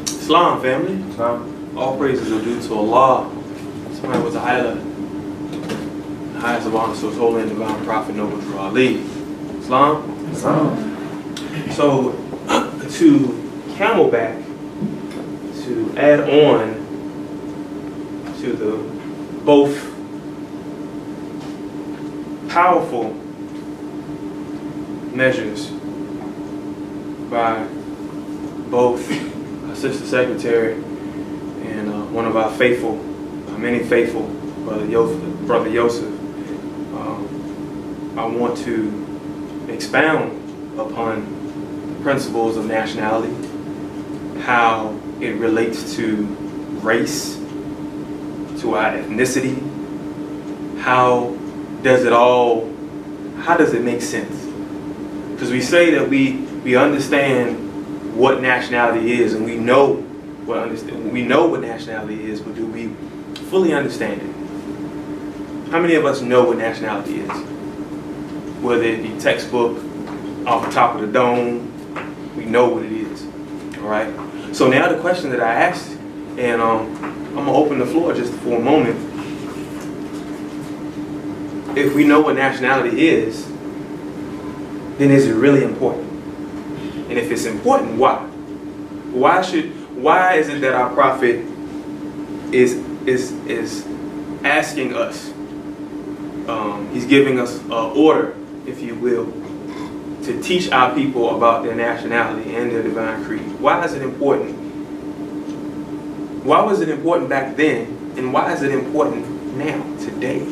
Islam, family. Islam. All praises are due to Allah. Somebody was the highest of honor, so His holy and divine prophet, noble true Ali. Islam. Islam. So, to camelback, to add on to the both powerful measures by both our sister secretary and one of our faithful, many faithful, Brother Yosef. I want to expound upon the principles of nationality, how it relates to race, to our ethnicity. How does it make sense? Because we say that we understand what nationality is, and we know what nationality is, but do we fully understand it? How many of us know what nationality is? Whether it be textbook, off the top of the dome, we know what it is. All right. So now the question that I asked, and I'm gonna open the floor just for a moment. If we know what nationality is, then is it really important? And if it's important, why? Why is it that our prophet is asking us? He's giving us an order, if you will, to teach our people about their nationality and their divine creed. Why is it important? Why was it important back then, and why is it important now, today?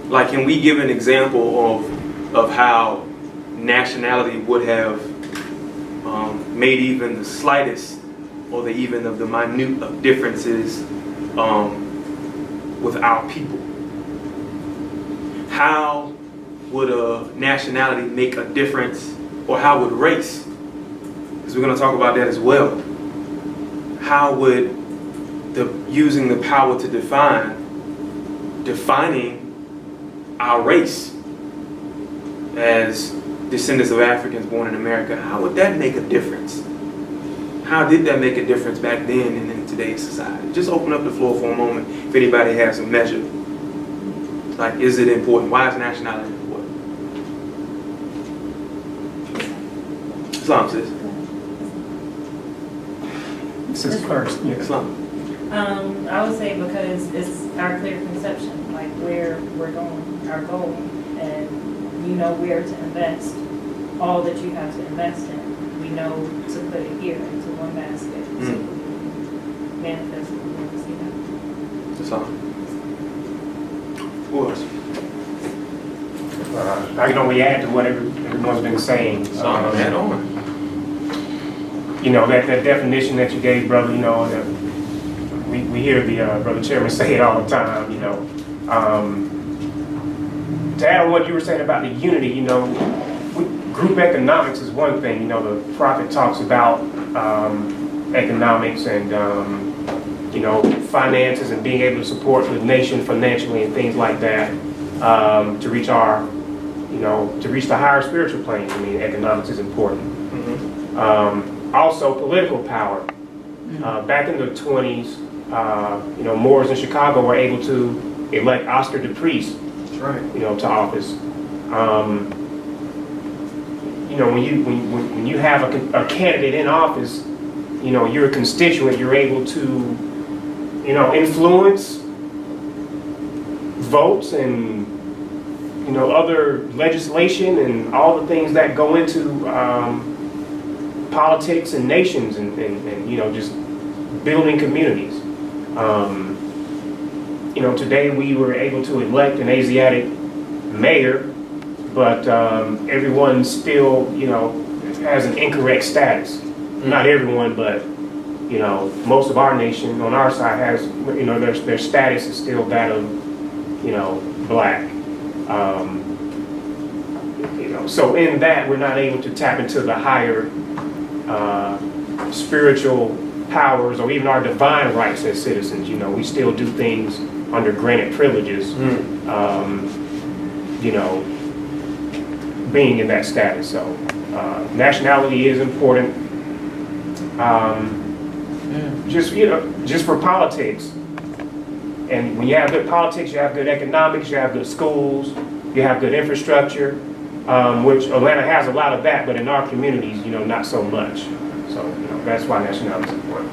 Like, can we give an example of how nationality would have made even the slightest, or even of the minute of differences with our people? How would a nationality make a difference, or how would race? Because we're going to talk about that as well. How would using the power to defining our race as descendants of Africans born in America, how would that make a difference? How did that make a difference back then and in today's society? Just open up the floor for a moment if anybody has a measure. Like, is it important? Why is nationality important? Islam, sis. Sis first. Yeah. Islam. I would say because it's our clear conception, like where we're going, our goal, and you know where to invest all that you have to invest in. We know to put it here into one basket so we manifest what we want to see happen. That's all. Who else? I can only add to what everyone's been saying. Add on. You know, that definition that you gave, brother, you know, that we hear the brother chairman say it all the time, you know. To add on what you were saying about the unity, you know, group economics is one thing. You know, the prophet talks about economics and, you know, finances and being able to support the nation financially and things like that to reach our, you know, to reach the higher spiritual planes. I mean, economics is important. Mm-hmm. Also, political power. Back in the 20s, you know, Moors in Chicago were able to elect Oscar DePriest, right, you know, to office. You know, when you have a candidate in office, you know, you're a constituent, you're able to, you know, influence votes and, you know, other legislation and all the things that go into politics and nations and you know, just building communities. You know, today we were able to elect an Asiatic mayor, but everyone still, you know, has an incorrect status. Not everyone, but, you know, most of our nation on our side has, you know, their status is still that of, you know, black. You know, so in that we're not able to tap into the higher spiritual powers or even our divine rights as citizens. You know, we still do things under granted privileges. You know, being in that status. So nationality is important. Just for politics. And when you have good politics, you have good economics, you have good schools, you have good infrastructure, which Atlanta has a lot of that, but in our communities, not so much. So, that's why nationality is important.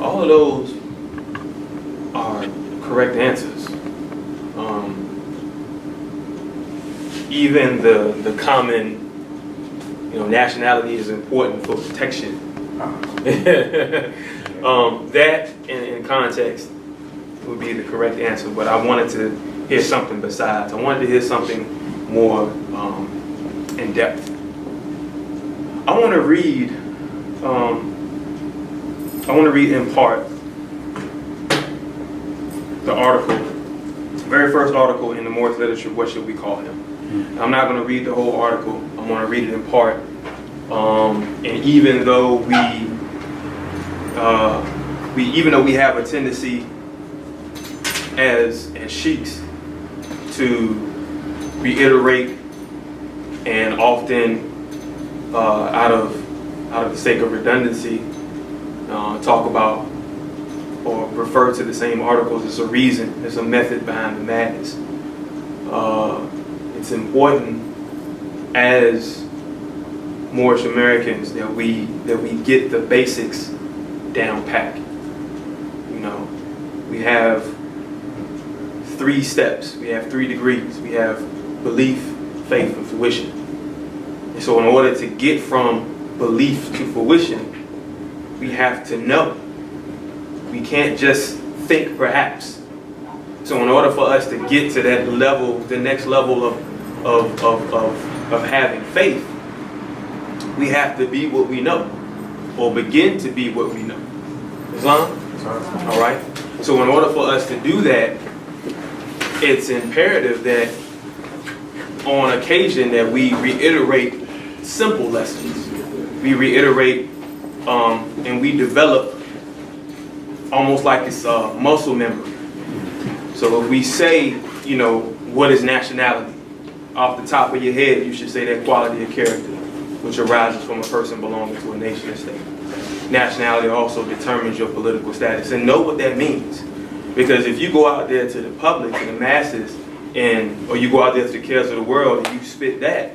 All of those are correct answers. Even the common, nationality is important for protection. That in context would be the correct answer, but I wanted to hear something besides. I wanted to hear something more in depth. I want to read in part the article, very first article in the Morris literature, What Should We Call Him? I'm not going to read the whole article. I'm going to read it in part. And even though we have a tendency as sheiks to reiterate and often out of the sake of redundancy talk about or refer to the same articles, there's a reason, there's a method behind the madness. It's important as Moorish Americans that we get the basics down pat. We have 3 steps, we have 3 degrees, we have belief, faith, and fruition. And so in order to get from belief to fruition, we have to know. We can't just think perhaps. So in order for us to get to that level, the next level of having faith, we have to be what we know, or begin to be what we know. Islam? All right? So in order for us to do that, it's imperative that on occasion that we reiterate simple lessons. We reiterate and we develop almost like it's muscle memory. So if we say, what is nationality? Off the top of your head, you should say that quality of character, which arises from a person belonging to a nation or state. Nationality also determines your political status, and know what that means. Because if you go out there to the public, to the masses, or you go out there to the cares of the world and you spit that,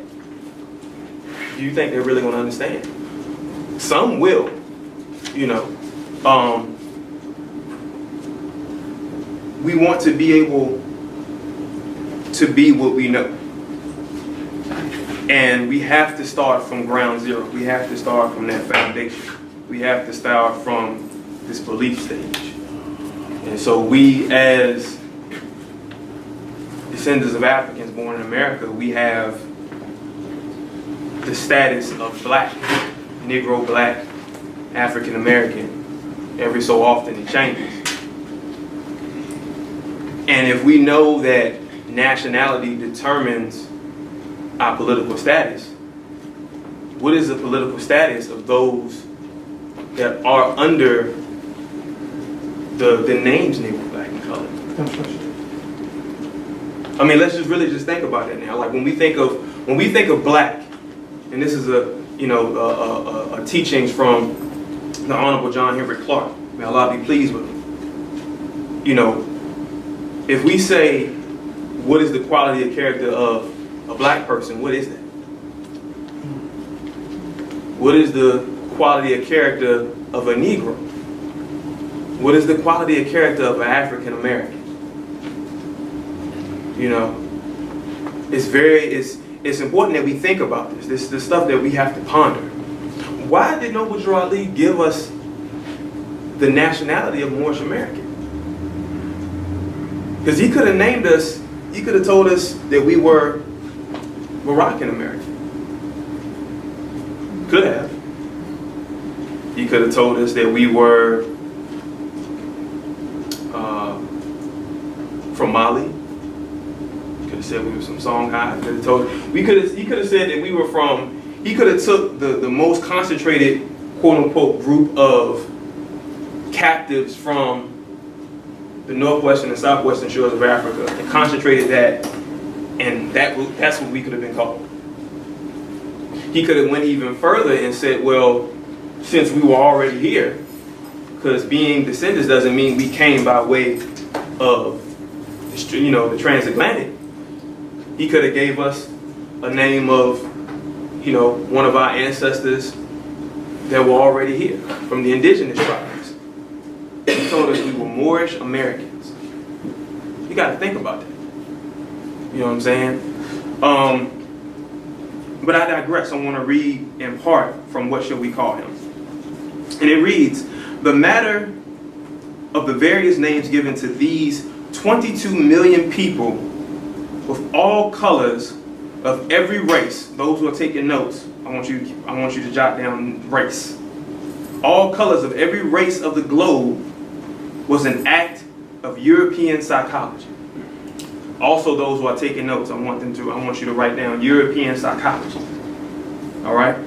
do you think they're really going to understand? Some will, we want to be able to be what we know. And we have to start from ground zero. We have to start from that foundation. We have to start from this belief stage. And so we, as descendants of Africans born in America, we have the status of black, Negro, black, African American. Every so often it changes. And if we know that nationality determines our political status, what is the political status of those that are under the names Negro, black, and colored? I mean, let's just think about that now. Like when we think of black, and this is a teachings from the Honorable John Henry Clark. May Allah be pleased with him. If we say, what is the quality of character of a black person, what is that? What is the quality of character of a Negro? What is the quality of character of an African American? It's important that we think about this. This is the stuff that we have to ponder. Why did Noble Drew Ali give us the nationality of Moorish American? Because he could have named us, he could have told us that we were Moroccan American. Could have. He could have told us that we were from Mali. Could have said we were from Songhai. He could have said that we were from, he could have took the most concentrated, quote unquote, group of captives from the northwestern and southwestern shores of Africa and concentrated that, and that's what we could have been called. He could have went even further and said, well, since we were already here, because being descendants doesn't mean we came by way of, the transatlantic. He could have gave us a name of, one of our ancestors that were already here from the indigenous tribes. He told us we were Moorish Americans. You got to think about that. You know what I'm saying? But I digress. I want to read in part from What Shall We Call Him? And it reads, the matter of the various names given to these 22 million people with all colors of every race. Those who are taking notes, I want you to jot down race. All colors of every race of the globe was an act of European psychology. Also, those who are taking notes, I want you to write down European psychology. All right?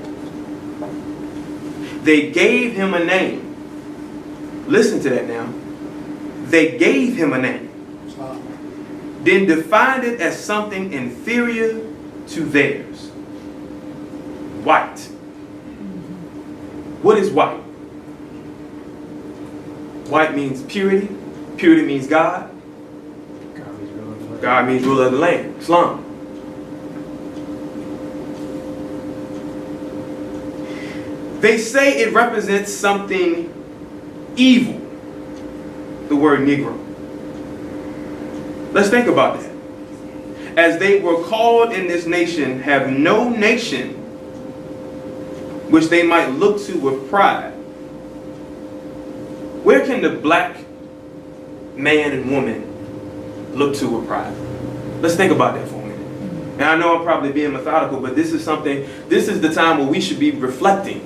They gave him a name. Listen to that now. They gave him a name. Then defined it as something inferior to theirs. White. What is white? White means purity. Purity means God. God means ruler of the land. Islam. They say it represents something evil. The word Negro. Let's think about that. As they were called in this nation, have no nation which they might look to with pride. Where can the black man and woman look to with pride? Let's think about that for a minute. And I know I'm probably being methodical, but this is the time where we should be reflecting.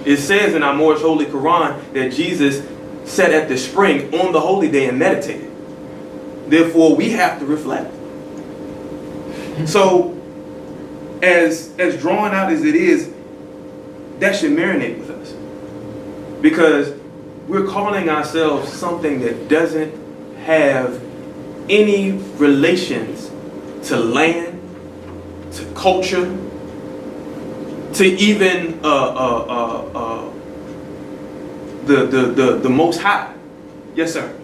It says in our Moorish Holy Quran that Jesus sat at the spring on the holy day and meditated. Therefore, we have to reflect. So, as drawn out as it is, that should marinate with us. Because we're calling ourselves something that doesn't have any relations to land, to culture, to even the Most High. Yes, sir.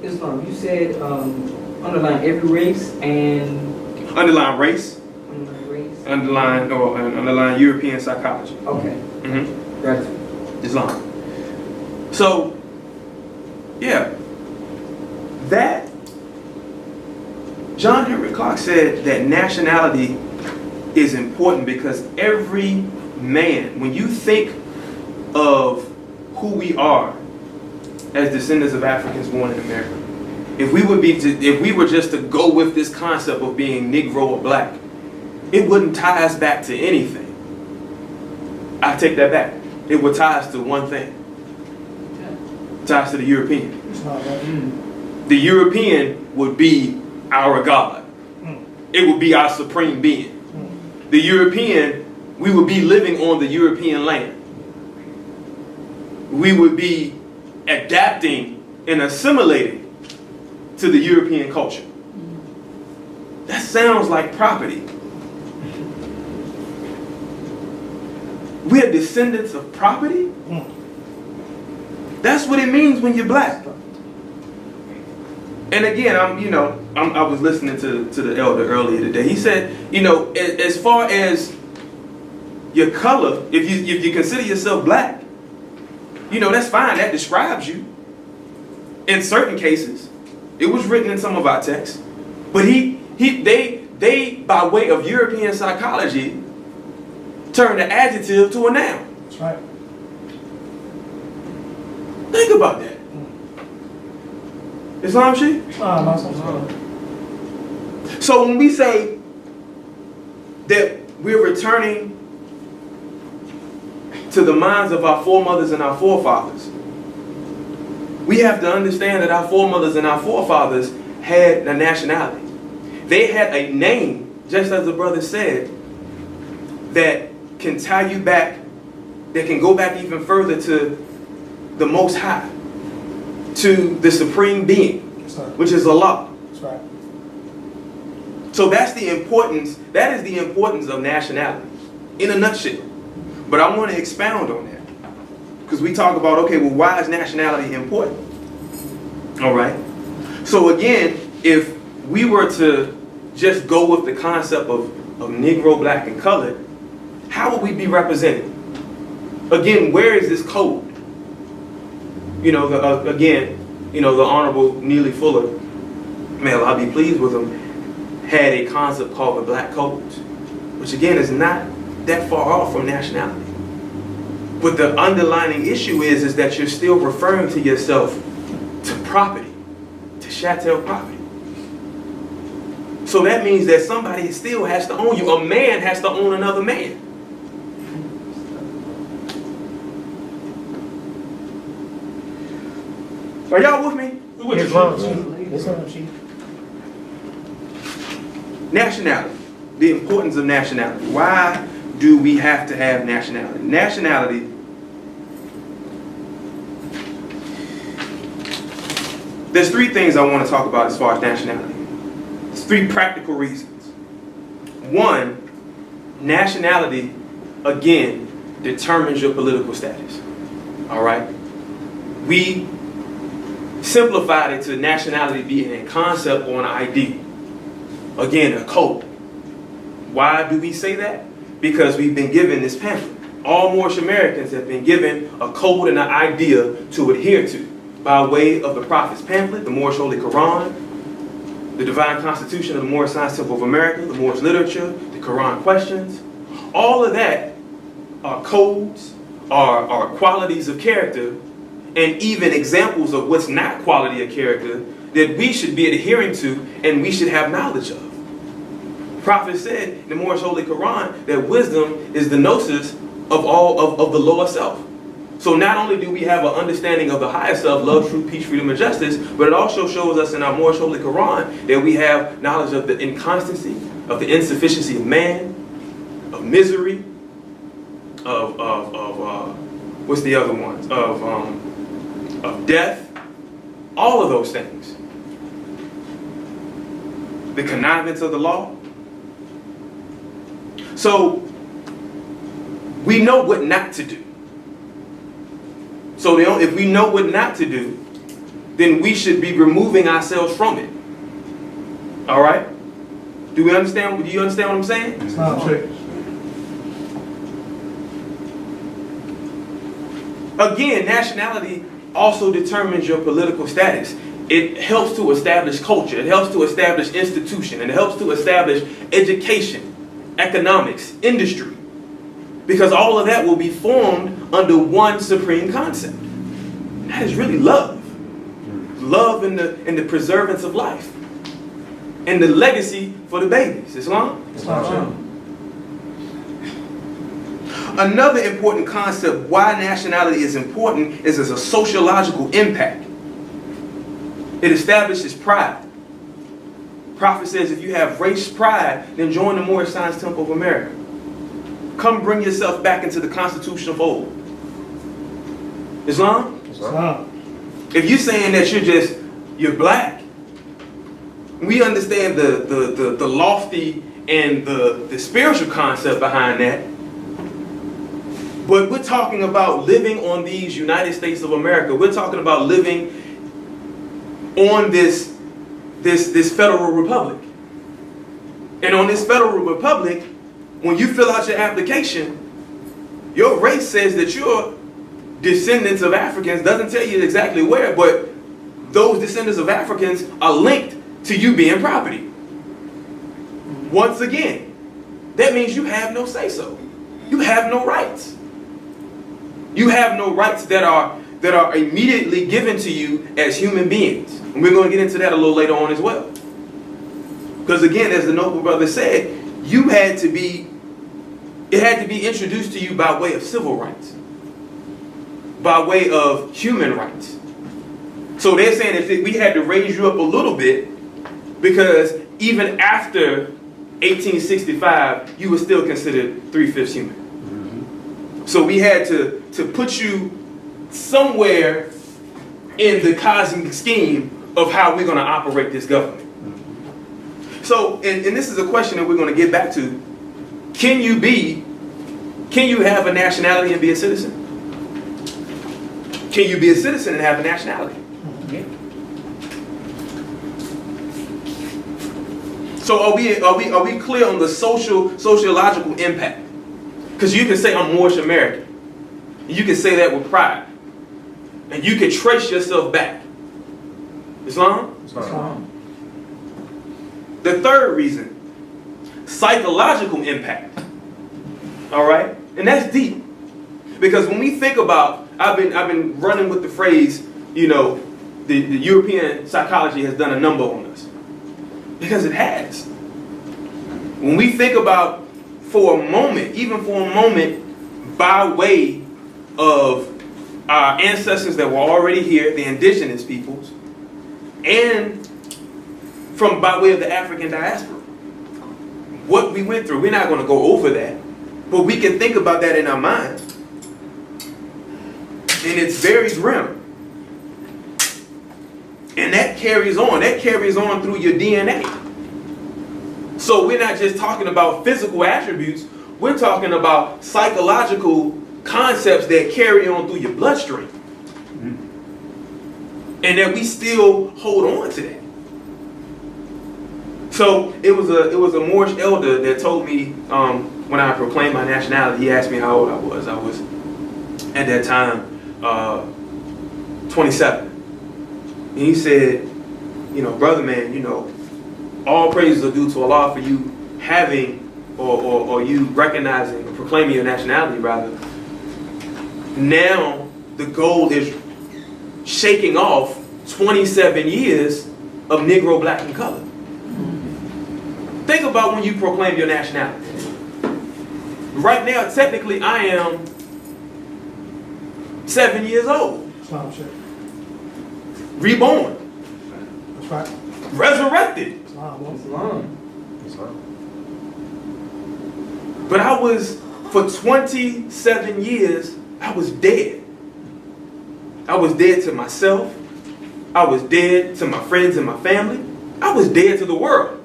Islam, you said underline every race and... Underline race. Underline race. Underline European psychology. Okay. Mm-hmm. Gotcha. Islam. So, yeah. That, John Henry Clark said that nationality is important because every man, when you think of who we are as descendants of Africans born in America, if we were just to go with this concept of being Negro or black, it wouldn't tie us back to anything. I take that back. It would tie us to one thing. Tie us to the European. The European would be our God. It would be our supreme being. The European, we would be living on the European land. We would be adapting and assimilating to the European culture. That sounds like property. We're descendants of property? That's what it means when you're black. And again, I was listening to the elder earlier today. He said, as far as your color, if you consider yourself black, that's fine. That describes you. In certain cases, it was written in some of our texts, but they by way of European psychology turned an adjective to a noun. That's right. Think about that. Islam, Sheik? So when we say that we're returning to the minds of our foremothers and our forefathers, we have to understand that our foremothers and our forefathers had a nationality. They had a name, just as the brother said, that can tie you back, that can go back even further to the Most High, to the supreme being, Yes, sir. which is Allah. That's right. So that's the importance, that is the importance of nationality, in a nutshell. But I want to expound on that. Because we talk about, okay, well, why is nationality important? All right. So again, if we were to just go with the concept of Negro, black, and colored, how would we be represented? Again, where is this code? You know, again, you know, the Honorable Neely Fuller, may Allah be pleased with him, had a concept called the Black Codes, which again is not that far off from nationality. But the underlying issue is that you're still referring to yourself to property, to chattel property. So that means that somebody still has to own you. A man has to own another man. Are y'all with me? Yes, sir, Chief. Nationality. The importance of nationality. Why do we have to have nationality? Nationality, there's three things I want to talk about as far as nationality. There's three practical reasons. One, nationality, again, determines your political status. All right? We simplified it to nationality being a concept or an idea. Again, a code. Why do we say that? Because we've been given this pamphlet. All Moorish Americans have been given a code and an idea to adhere to by way of the Prophet's pamphlet, the Moorish Holy Quran, the Divine Constitution of the Moorish Science Temple of America, the Moorish literature, the Quran questions. All of that are codes, are qualities of character, and even examples of what's not quality of character that we should be adhering to and we should have knowledge of. The Prophet said in the Moorish Holy Quran that wisdom is the gnosis of all of the lower self. So not only do we have an understanding of the higher self, love, truth, peace, freedom, and justice, but it also shows us in our Moorish Holy Quran that we have knowledge of the inconstancy, of the insufficiency of man, of misery, of what's the other ones? Of death, all of those things. The connivance of the law. So we know what not to do. So if we know what not to do, then we should be removing ourselves from it. All right? Do you understand what I'm saying? Again, nationality also determines your political status. It helps to establish culture. It helps to establish institution. And it helps to establish education, economics, industry. Because all of that will be formed under one supreme concept. That is really love. Love in the preservance of life. And the legacy for the babies. Islam? Islam. Another important concept why nationality is important is as a sociological impact. It establishes pride. Prophet says if you have race pride, then join the Moorish Science Temple of America. Come bring yourself back into the Constitution of old. Islam? Islam. If you're saying that you're black, we understand the lofty and the spiritual concept behind that. But we're talking about living on these United States of America. We're talking about living on this federal republic. And on this federal republic, when you fill out your application, your race says that you're descendants of Africans. Doesn't tell you exactly where, but those descendants of Africans are linked to you being property. Once again, that means you have no say-so. You have no rights. You have no rights that are immediately given to you as human beings. And we're going to get into that a little later on as well. Because again, as the noble brother said, it had to be introduced to you by way of civil rights, by way of human rights. So they're saying that we had to raise you up a little bit because even after 1865, you were still considered 3/5 human. So we had to put you somewhere in the cosmic scheme of how we're going to operate this government. So, and this is a question that we're going to get back to. Can you have a nationality and be a citizen? Can you be a citizen and have a nationality? Yeah. So are we clear on the sociological impact? Because you can say I'm Moorish American. You can say that with pride. And you can trace yourself back. Islam? Islam. The third reason, psychological impact. All right? And that's deep. Because when we think about, I've been running with the phrase, you know, the European psychology has done a number on us. Because it has. When we think about, for a moment, even for a moment, by way of our ancestors that were already here, the indigenous peoples, and from by way of the African diaspora, what we went through, we're not going to go over that, but we can think about that in our mind. In its varied realm. And that carries on through your DNA. So we're not just talking about physical attributes, we're talking about psychological concepts that carry on through your bloodstream. And that we still hold on to that. So it was a Moorish elder that told me when I proclaimed my nationality, he asked me how old I was. I was at that time 27. And he said, you know, brother man, you know, all praises are due to Allah for you having or you recognizing or proclaiming your nationality rather. Now the goal is shaking off 27 years of Negro, black, and color. Think about when you proclaim your nationality. Right now, technically, I am 7 years old. Islam, Sheik. Reborn. That's right. Resurrected. Islam. But I was, for 27 years, I was dead. I was dead to myself. I was dead to my friends and my family. I was dead to the world.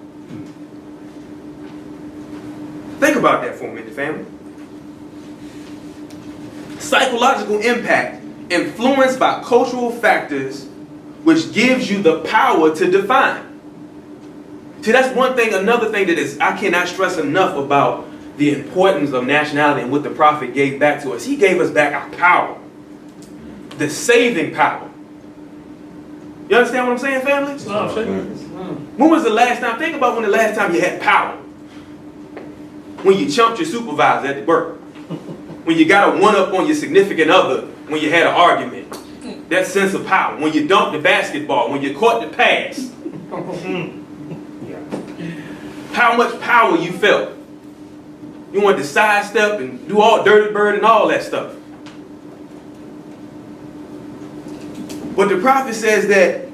Think about that for a minute, family. Psychological impact influenced by cultural factors which gives you the power to define. See, that's one thing, another thing that is, I cannot stress enough about the importance of nationality and what the Prophet gave back to us. He gave us back our power. The saving power. You understand what I'm saying, family? When was the last time, think about when the last time you had power. When you chumped your supervisor at the work. When you got a one-up on your significant other when you had an argument. That sense of power. When you dunked the basketball. When you caught the pass. How much power you felt. You wanted to sidestep and do all dirty bird and all that stuff. But the Prophet says that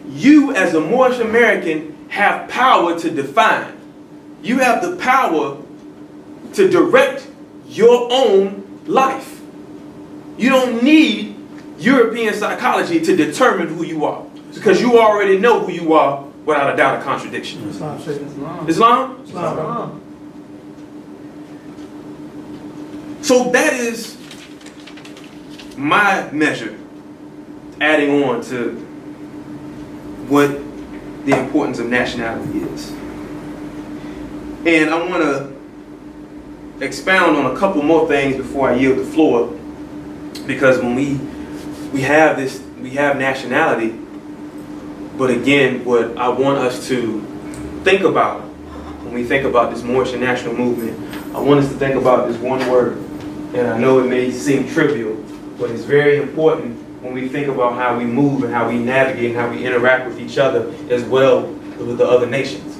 you as a Moorish American have power to define. You have the power to direct your own life. You don't need European psychology to determine who you are. Because you already know who you are without a doubt or contradiction. Islam, Sheik. Islam? Islam. So that is my measure, adding on to what the importance of nationality is. And I want to expound on a couple more things before I yield the floor, because when we have nationality, but again, what I want us to think about when we think about this Moorish national movement, I want us to think about this one word. And I know it may seem trivial, but it's very important when we think about how we move and how we navigate and how we interact with each other as well as with the other nations.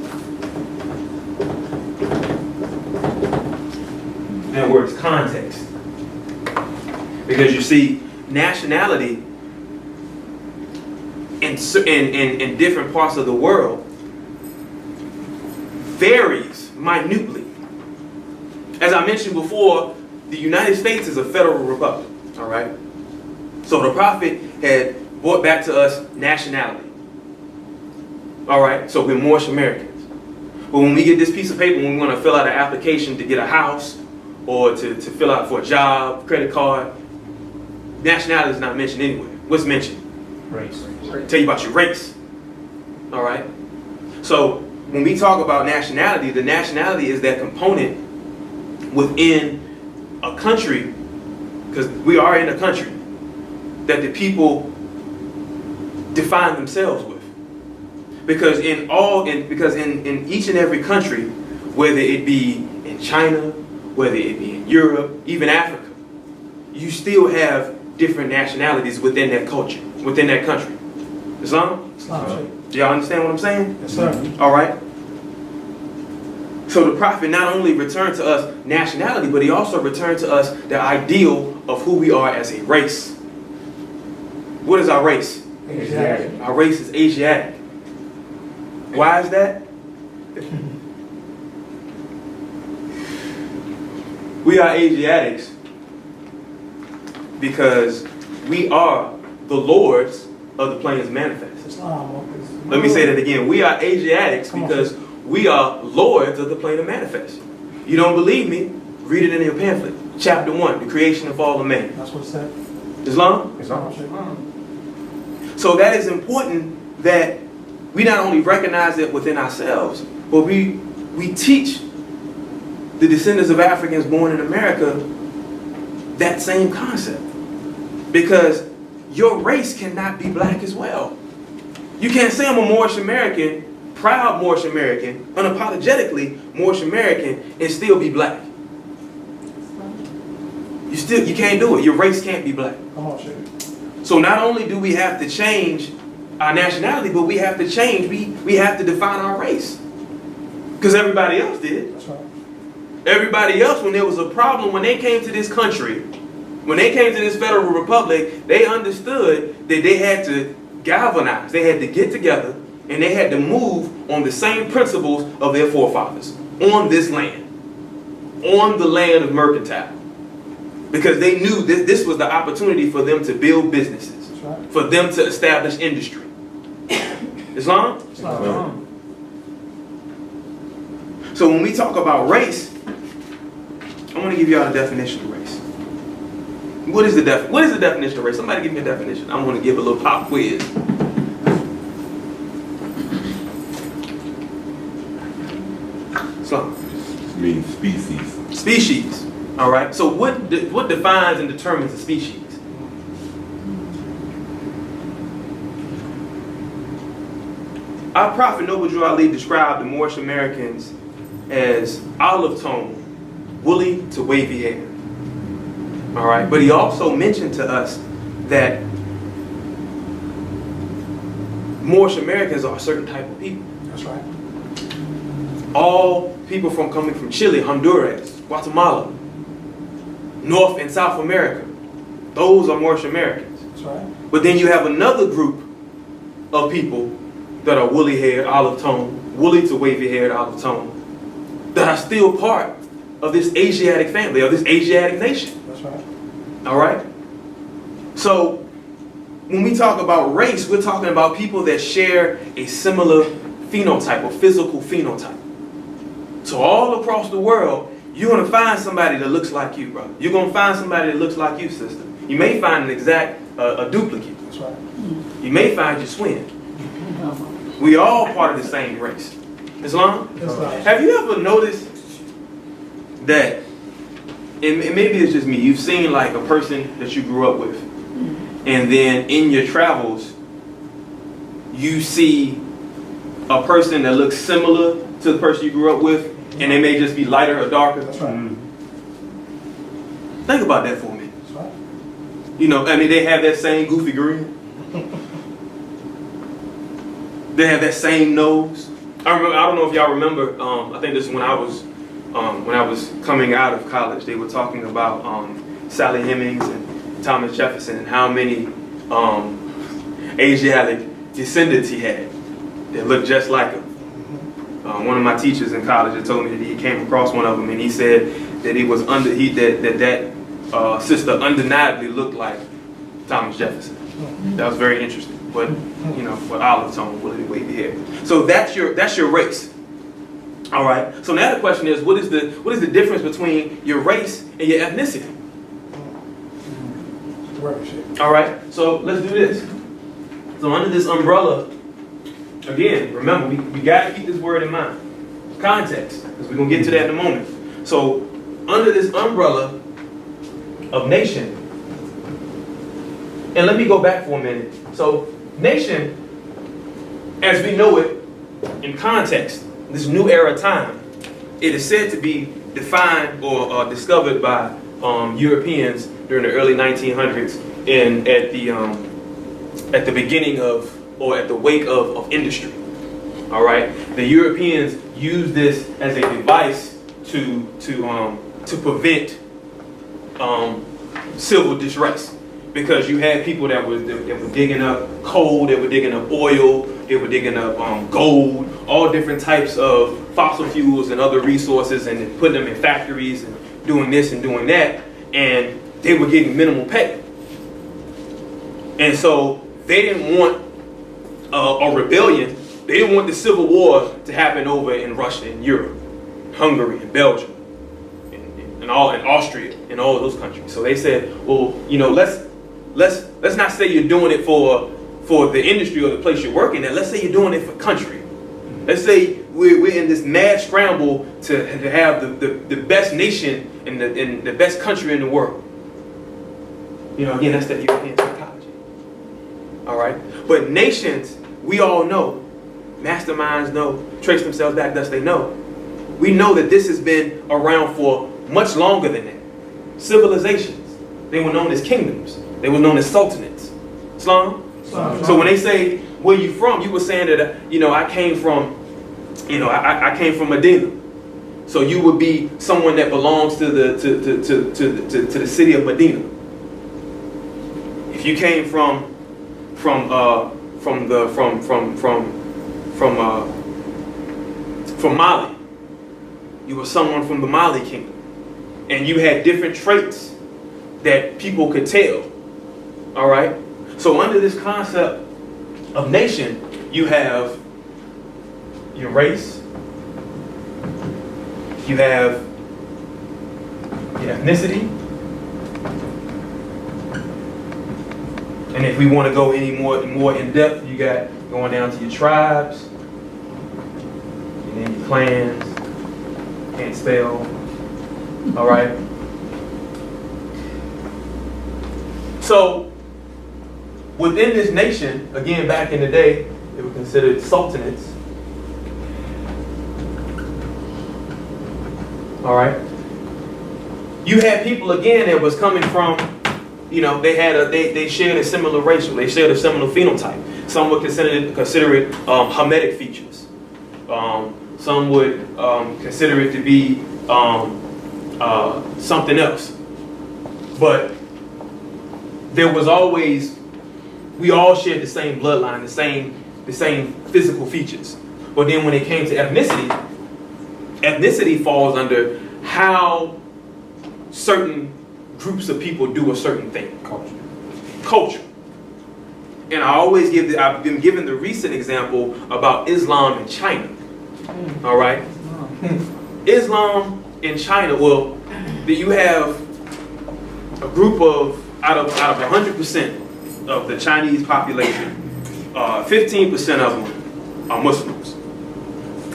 That word is context. Because you see, nationality in different parts of the world varies minutely. As I mentioned before, the United States is a federal republic, all right? So the Prophet had brought back to us nationality. All right, so we're Moorish Americans. But when we get this piece of paper, when we want to fill out an application to get a house or to fill out for a job, credit card, nationality is not mentioned anywhere. What's mentioned? Race. Tell you about your race. All right? So when we talk about nationality, the nationality is that component within a country, because we are in a country, that the people define themselves with. Because in each and every country, whether it be in China, whether it be in Europe, even Africa, you still have different nationalities within that culture, within that country. Islam? Islam. Do y'all understand what I'm saying? Yes, sir. All right. So the Prophet not only returned to us nationality, but he also returned to us the ideal of who we are as a race. What is our race? Asiatic. Our race is Asiatic. Why is that? We are Asiatics because we are the lords of the plains manifest. Islam. Let me say that again. We are Asiatics because we are lords of the plane of manifest. You don't believe me? Read it in your pamphlet. Chapter 1, the creation of all of man. That's what it said. Islam? So that is important that we not only recognize it within ourselves, but we teach the descendants of Africans born in America that same concept. Because your race cannot be black as well. You can't say I'm a Moorish American, proud Moorish American, unapologetically Moorish American, and still be black. You can't do it. Your race can't be black. Come on, Sheik. So not only do we have to change our nationality, but we have to change, we have to define our race. Because everybody else did. That's right. Everybody else, when there was a problem, when they came to this country, when they came to this federal republic, they understood that they had to galvanize, they had to get together, and they had to move on the same principles of their forefathers, on this land, on the land of mercantile. Because they knew that this was the opportunity for them to build businesses, Right. for them to establish industry. Islam? Islam. So when we talk about race, I want to give y'all a definition of race. What is the definition of race? Somebody give me a definition. I'm going to give a little pop quiz. Islam. It means species. Species. All right. So what defines and determines a species? Our Prophet Noble Drew Ali described the Moorish Americans as olive tone, woolly to wavy hair. All right. But he also mentioned to us that Moorish Americans are a certain type of people. That's right. All people coming from Chile, Honduras, Guatemala, North and South America, those are Moorish Americans. That's right. But then you have another group of people that are woolly haired, olive tone, woolly to wavy haired, olive tone, that are still part of this Asiatic family, of this Asiatic nation. That's right. All right? So when we talk about race, we're talking about people that share a similar phenotype or physical phenotype. So all across the world, you're going to find somebody that looks like you, brother. You're going to find somebody that looks like you, sister. You may find an exact, a duplicate. That's right. You may find your twin. We all part of the same race. Islam? Islam. Have you ever noticed that, and maybe it's just me, you've seen like a person that you grew up with, and then in your travels, you see a person that looks similar to the person you grew up with, and they may just be lighter or darker? That's right. Think about that for a minute. That's right. You know, I mean, they have that same goofy grin. They have that same nose. I don't know if y'all remember. I think this is when I was coming out of college. They were talking about Sally Hemings and Thomas Jefferson and how many Asiatic descendants he had that looked just like him. One of my teachers in college had told me that he came across one of them, and he said that he was that sister undeniably looked like Thomas Jefferson. That was very interesting. But you know, what olive tone, what did it wave here? So that's your race. All right. So now the question is, what is the difference between your race and your ethnicity? All right. So let's do this. So under this umbrella, again, remember we got to keep this word in mind. Context, because we're gonna get to that in a moment. So under this umbrella of nation, and let me go back for a minute. So nation, as we know it in context, this new era time, it is said to be defined or discovered by Europeans during the early 1900s and at the beginning of, or at the wake of industry. All right, the Europeans used this as a device to prevent civil distress, because you had people that were digging up coal, they were digging up oil, they were digging up gold, all different types of fossil fuels and other resources, and putting them in factories and doing this and doing that, and they were getting minimal pay. And so they didn't want a rebellion. They didn't want the Civil War to happen over in Russia and Europe, Hungary and Belgium, and Austria and all of those countries. So they said, well, you know, let's not say you're doing it for the industry or the place you're working at. Let's say you're doing it for country. Let's say we're in this mad scramble to have the best nation and the best country in the world. You know, again, that's that European psychology. All right, but nations, we all know. Masterminds know, trace themselves back, thus they know. We know that this has been around for much longer than that. Civilizations, they were known as kingdoms. They were known as sultanates. Islam? So when they say, where you from? You were saying that, you know, I came from Medina. So you would be someone that belongs to the city of Medina. If you came from Mali, you were someone from the Mali kingdom, and you had different traits that people could tell. All right. So under this concept of nation, you have your race, you have your ethnicity, and if we want to go any more in depth, you got going down to your tribes, and then your clans. Can't spell. All right. So within this nation, again, back in the day, they were considered sultanates. All right. You had people again that was coming from, you know, they shared a similar racial, they shared a similar phenotype. Some would consider it Hamitic features. Some would consider it to be something else. But there was always, we all shared the same bloodline, the same physical features. But then when it came to ethnicity falls under how certain groups of people do a certain thing. Culture. And I've been given the recent example about Islam in China. All right. Islam in China. Well, you have a group of out of 100% of the Chinese population, 15% of them are Muslims.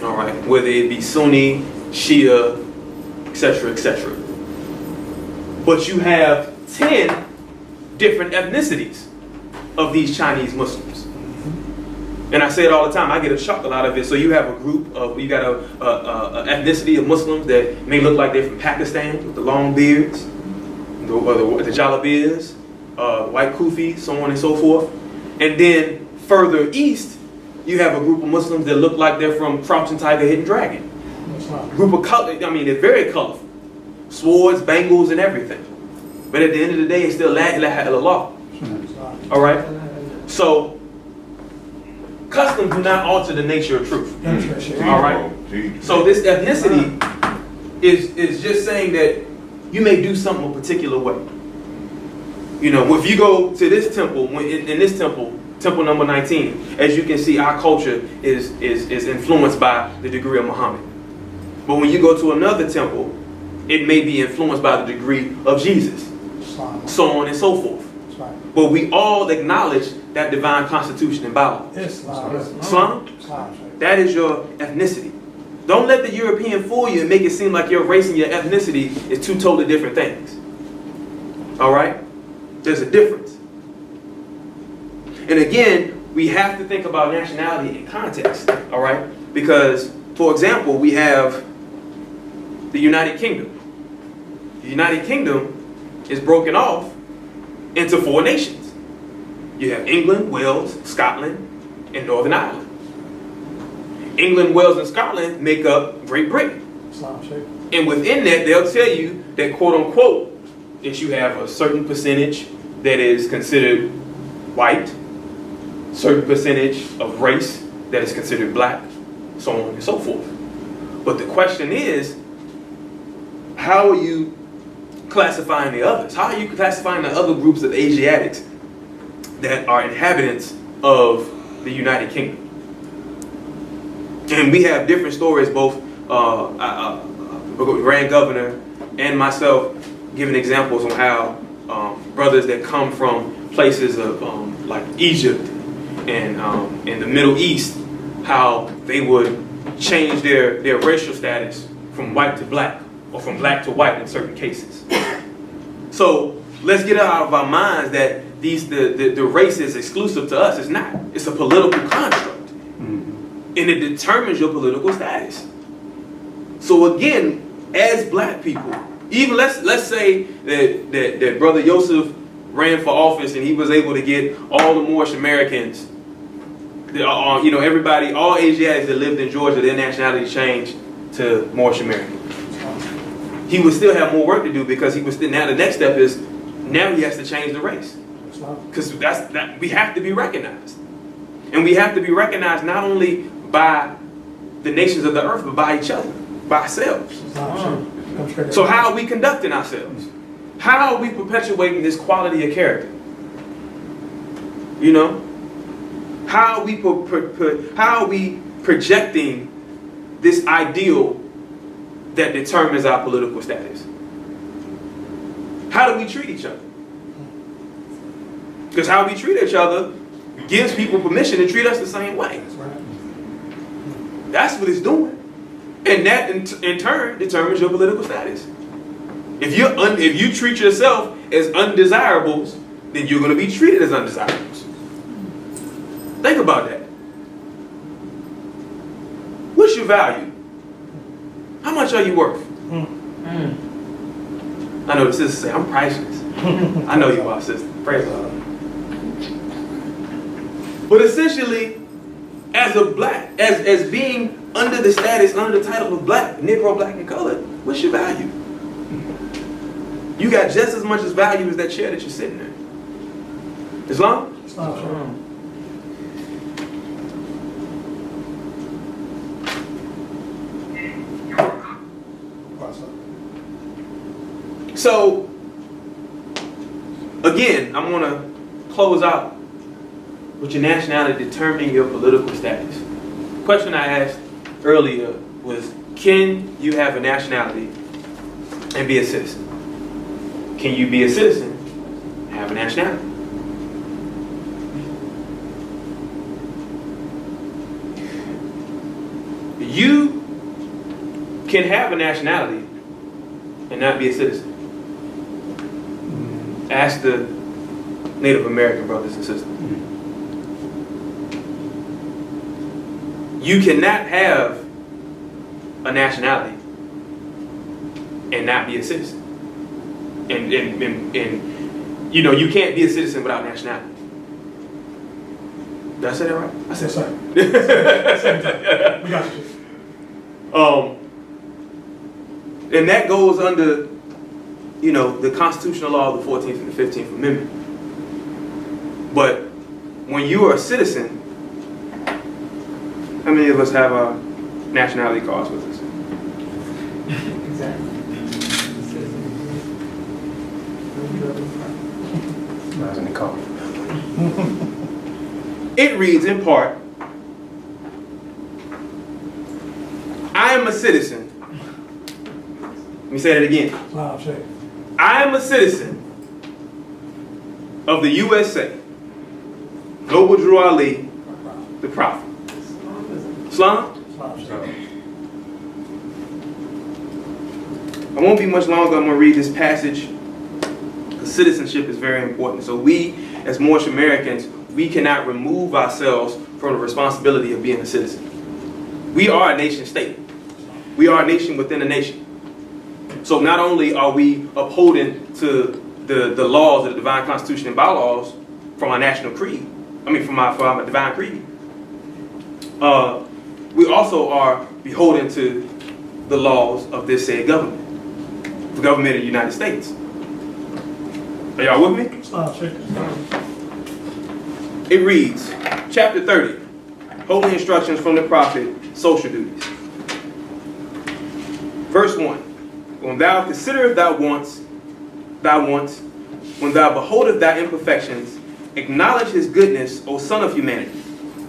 All right, whether it be Sunni, Shia, etc., etc. But you have 10 different ethnicities of these Chinese Muslims. And I say it all the time, I get a chuckle out of it. So you have a group of, you got a ethnicity of Muslims that may look like they're from Pakistan with the long beards, the Jalabias, white Kufis, so on and so forth. And then further east, you have a group of Muslims that look like they're from Crouching Tiger, Hidden Dragon. Group of color, I mean, they're very colorful. Swords, bangles, and everything. But at the end of the day, it's still la ilaha illallah. All right? So, customs do not alter the nature of truth. All right? So this ethnicity is just saying that you may do something a particular way. You know, if you go to this temple, in this temple, temple number 19, as you can see, our culture is influenced by the degree of Muhammad. But when you go to another temple, it may be influenced by the degree of Jesus, Islam. so on and so forth. That's right. But we all acknowledge that divine constitution and Bible. Islam. Islam, Islam, right. that is your ethnicity. Don't let the European fool you and make it seem like your race and your ethnicity is two totally different things. All right? There's a difference. And again, we have to think about nationality in context. All right? Because, for example, we have the United Kingdom. The United Kingdom is broken off into 4 nations. You have England, Wales, Scotland, and Northern Ireland. England, Wales, and Scotland make up Great Britain. Islam, Sheik. And within that, they'll tell you that, quote unquote, that you have a certain percentage that is considered white, certain percentage of race that is considered black, so on and so forth. But the question is, how are you classifying the others? How are you classifying the other groups of Asiatics that are inhabitants of the United Kingdom? And we have different stories, both Grand Governor and myself giving examples on how brothers that come from places of like Egypt and in the Middle East, how they would change their racial status from white to black, or from black to white in certain cases. So let's get out of our minds that the race is exclusive to us. It's not. It's a political construct. And it determines your political status. So again, as black people, even let's say that Brother Yosef ran for office and he was able to get all the Moorish Americans, everybody, all Asiatics that lived in Georgia, their nationality changed to Moorish American. He would still have more work to do, because now the next step is, now he has to change the race. Because we have to be recognized. And we have to be recognized not only by the nations of the earth, but by each other, by ourselves. So how are we conducting ourselves? How are we perpetuating this quality of character? You know? How are we projecting this ideal that determines our political status? How do we treat each other? Because how we treat each other gives people permission to treat us the same way. That's what it's doing. And that in turn determines your political status. If you treat yourself as undesirables, then you're going to be treated as undesirables. Think about that. What's your value? How much are you worth? I know the sisters say, I'm priceless. I know you are, sister. Praise God. But essentially, as a black, as being under the status, under the title of black, Negro, black, and colored, what's your value? You got just as much as value as that chair that you're sitting in. Islam? Islam. So, again, I'm going to close out with your nationality determining your political status. The question I asked earlier was, can you have a nationality and be a citizen? Can you be a citizen and have a nationality? You can have a nationality and not be a citizen. Ask the Native American brothers and sisters. You cannot have a nationality and not be a citizen. And you can't be a citizen without nationality. Did I say that right? I said sorry. We got you. And that goes under, the constitutional law of the 14th and the 15th Amendment. But when you are a citizen, how many of us have our nationality cards with us? Exactly. I was in the car. It reads in part, I am a citizen. Let me say that again. Islam Sheikh. I am a citizen of the USA. Noble Drew Ali, the Prophet. Islam? Islam Sheikh. I won't be much longer. I'm going to read this passage. Citizenship is very important. So we, as Moorish Americans, we cannot remove ourselves from the responsibility of being a citizen. We are a nation state. We are a nation within a nation. So not only are we upholding to the laws of the divine constitution and bylaws from our national creed, from our divine creed, we also are beholden to the laws of this said government, the government of the United States. Are y'all with me? Islam Sheikh. It reads, chapter 30, Holy Instructions from the Prophet, Social Duties. Verse 1, when thou considerest thy wants, when thou beholdest thy imperfections, acknowledge his goodness, O son of humanity,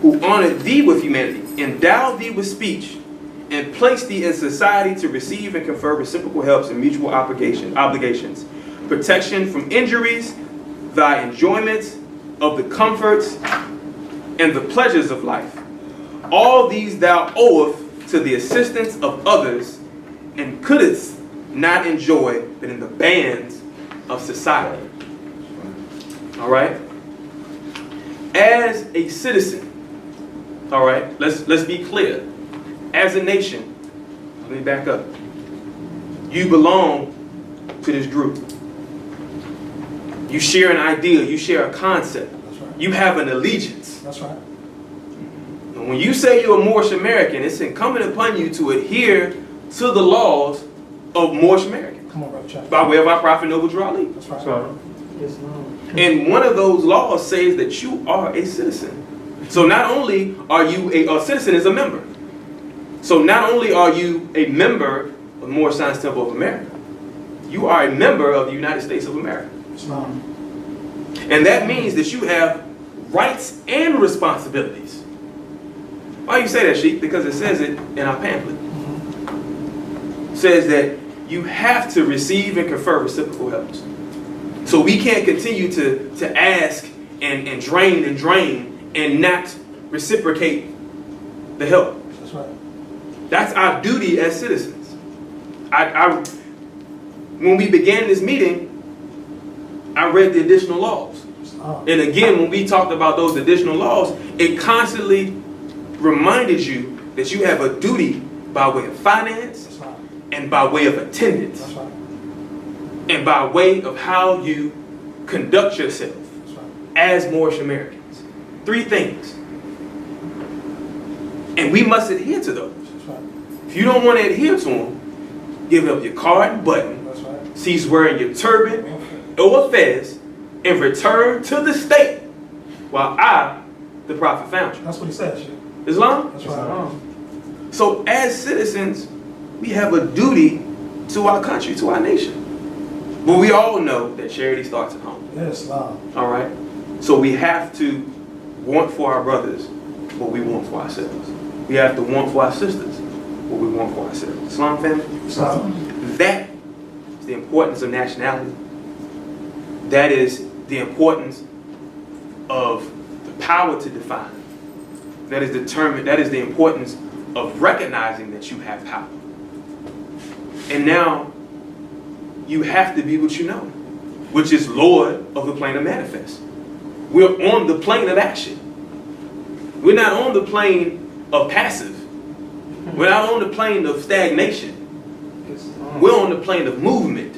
who honored thee with humanity, endowed thee with speech, and placed thee in society to receive and confer reciprocal helps and mutual obligations, protection from injuries, thy enjoyment of the comforts and the pleasures of life. All these thou owest to the assistance of others, and couldst not enjoy but in the bands of society. All right? As a citizen, all right, let's be clear. As a nation, let me back up. You belong to this group. You share an ideal, you share a concept. That's right. You have an allegiance. That's right. And when you say you're a Moorish American, it's incumbent upon you to adhere to the laws of Moorish Americans Come on, Brother Chapter. by way of our Prophet Noble Drew Ali. That's right. So, Islam. And one of those laws says that you are a citizen. So not only are you a citizen is a member. So not only are you a member of the Moorish Science Temple of America, you are a member of the United States of America. Islam. And that means that you have rights and responsibilities. Why you say that, Sheik? Because it says it in our pamphlet. It says that you have to receive and confer reciprocal helps. So we can't continue to ask and drain and not reciprocate the help. That's right. That's our duty as citizens. When we began this meeting, I read the additional laws. Islam. And again, when we talked about those additional laws, it constantly reminded you that you have a duty by way of finance That's right. and by way of attendance That's right. and by way of how you conduct yourself That's right. as Moorish Americans. 3 things. And we must adhere to those. That's right. If you don't want to adhere to them, give up your card and button, That's right. cease wearing your turban Okay. or a fez, and return to the state while I, the Prophet, found you. That's what he said, Sheikh. Islam? That's right. So as citizens, we have a duty to our country, to our nation. But we all know that charity starts at home. Yes, Islam. All right? So we have to want for our brothers what we want for ourselves. We have to want for our sisters what we want for ourselves. Islam family? Islam. That is the importance of nationality. That is the importance of the power to define. That is the importance of recognizing that you have power. And now you have to be what you know, which is Lord of the plane of manifest. We're on the plane of action. We're not on the plane of passive. We're not on the plane of stagnation. Islam. We're on the plane of movement.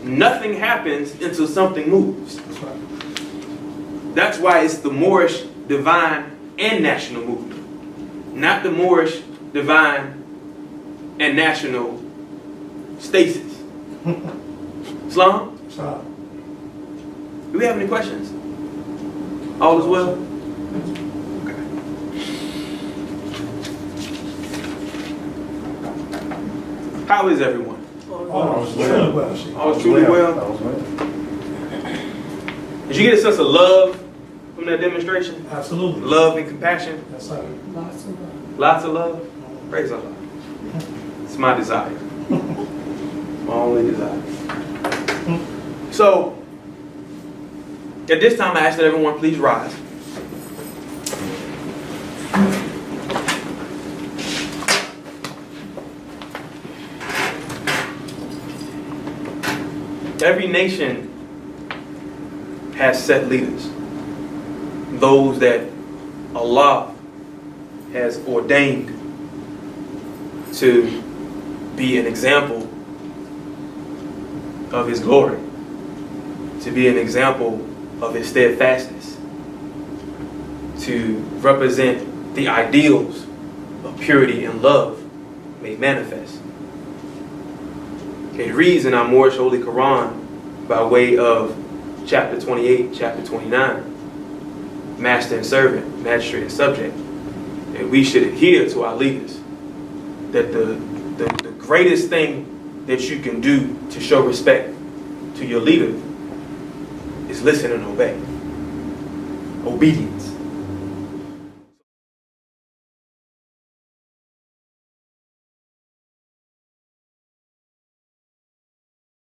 Nothing happens until something moves. That's right. That's why it's the Moorish divine and national movement, not the Moorish divine and national stasis. Islam? Islam. Do we have any questions? All is well? Okay. How is everyone? Oh, truly well, Sheikh. All truly well? Did you get a sense of love from that demonstration? Absolutely. Love and compassion? Yes, sir. Lots of love? Praise Allah. It's my desire. My only desire. So, at this time, I ask that everyone please rise. Every nation has set leaders, those that Allah has ordained to be an example of His glory, to be an example of His steadfastness, to represent the ideals of purity and love made manifest. It reads in our Moorish Holy Quran by way of chapter 28, chapter 29, master and servant, magistrate and subject, that we should adhere to our leaders. That the greatest thing that you can do to show respect to your leader is listen and obey. Obedience.